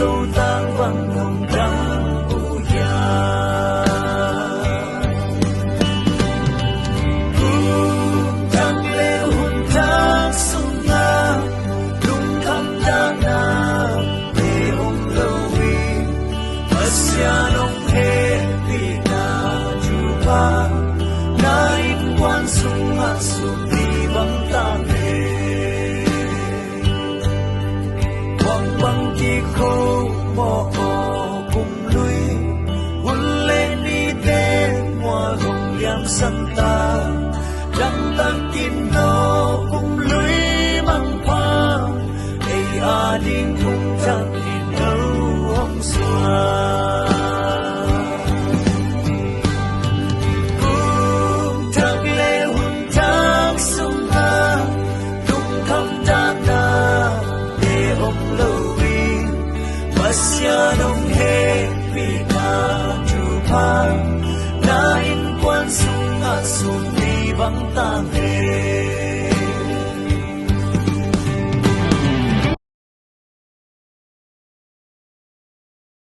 sâu tang vang hồng trắng u ya thang leo hùng thang sông nga lung thăm đa na để ông lâu vi masya nong he vi na chu pa na in quan sung ma sung đi vắng tang bằng chỉ khô mò cùng lui hun lên đi tên mùa hồng liam sân ta đăng tăng kim nó cùng lui mang hoa ấy à đinh cùng trăng đi nấu hồng xóa Masya nong he vi na chu pa na in quan sung a sun đi vắng tang he